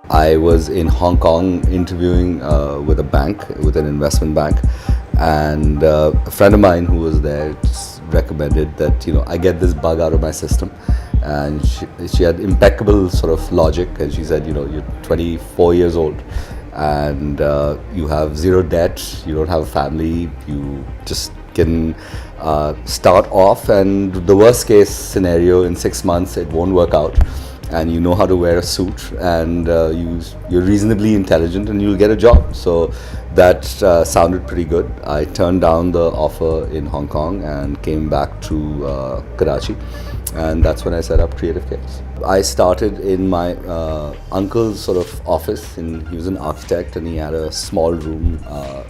I was in Hong Kong interviewing with a bank, with an investment bank, and a friend of mine who was there just recommended that I get this bug out of my system, and she had impeccable sort of logic, and she said, you're 24 years old, and you have zero debt, you don't have a family, you just can start off, and the worst case scenario in 6 months it won't work out, and you know how to wear a suit, and you're reasonably intelligent, and you'll get a job. So that sounded pretty good. I turned down the offer in Hong Kong and came back to Karachi, and that's when I set up Creative Chaos. I started in my uncle's sort of office, and he was an architect, and he had a small room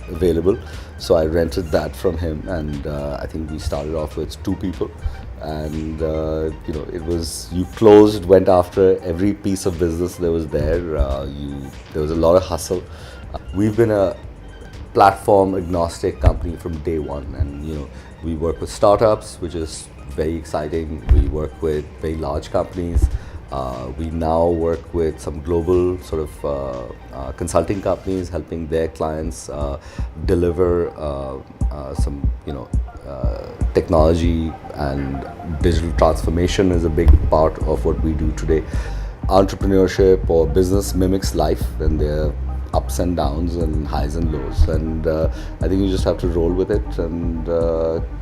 available. So I rented that from him, and I think we started off with 2 people. And it was, you closed, went after every piece of business there was there. There was a lot of hustle. We've been a platform agnostic company from day one, and we work with startups, which is very exciting. We work with very large companies. We now work with some global sort of consulting companies, helping their clients deliver some technology, and digital transformation is a big part of what we do today. Entrepreneurship or business mimics life, and there are ups and downs and highs and lows, and I think you just have to roll with it and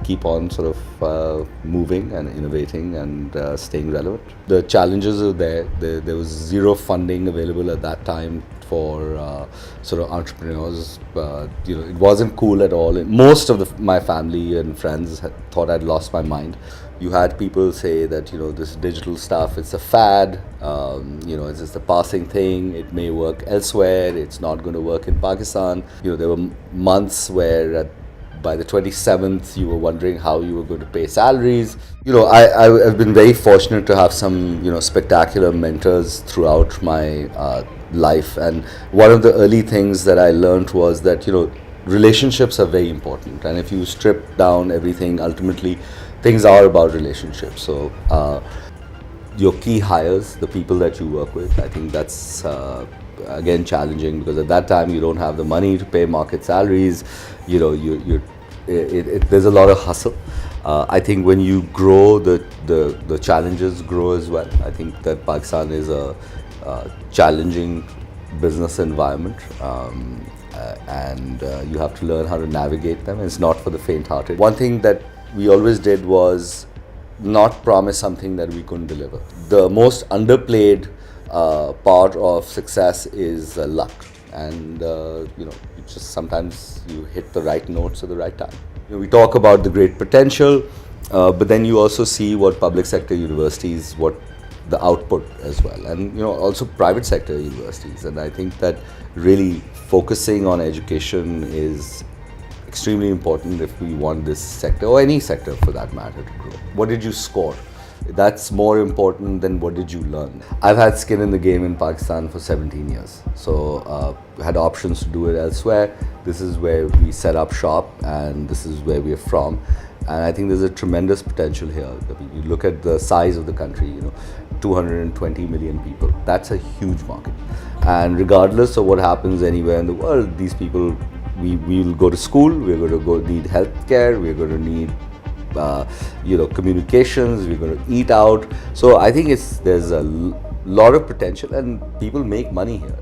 keep on sort of moving and innovating and staying relevant. The challenges are there. There was zero funding available at that time for sort of entrepreneurs. It wasn't cool at all. Most of my family and friends thought I'd lost my mind. You had people say that this digital stuff, it's a fad, it's just a passing thing, it may work elsewhere, it's not going to work in Pakistan. There were months where by the 27th you were wondering how you were going to pay salaries. I've been very fortunate to have some spectacular mentors throughout my life, and one of the early things that I learned was that relationships are very important, and if you strip down everything, ultimately things are about relationships. So your key hires, the people that you work with, I think that's again challenging, because at that time you don't have the money to pay market salaries. There's a lot of hustle. I think when you grow, the challenges grow as well. I think that Pakistan is a challenging business environment, and you have to learn how to navigate them. It's not for the faint-hearted. One thing that we always did was not promise something that we couldn't deliver. The most underplayed part of success is luck, and just sometimes you hit the right notes at the right time. We talk about the great potential, but then you also see what public sector universities, what the output as well, and also private sector universities. And I think that really focusing on education is extremely important if we want this sector, or any sector for that matter, to grow. What did you score? That's more important than what did you learn. I've had skin in the game in Pakistan for 17 years, so had options to do it elsewhere. This is where we set up shop, and this is where we're from, and I think there's a tremendous potential here. I mean, you look at the size of the country, 220 million people. That's a huge market, and regardless of what happens anywhere in the world, these people, we will go to school, we're going to need healthcare, we're going to need communications, we're going to eat out. So I think there's a lot of potential, and people make money here.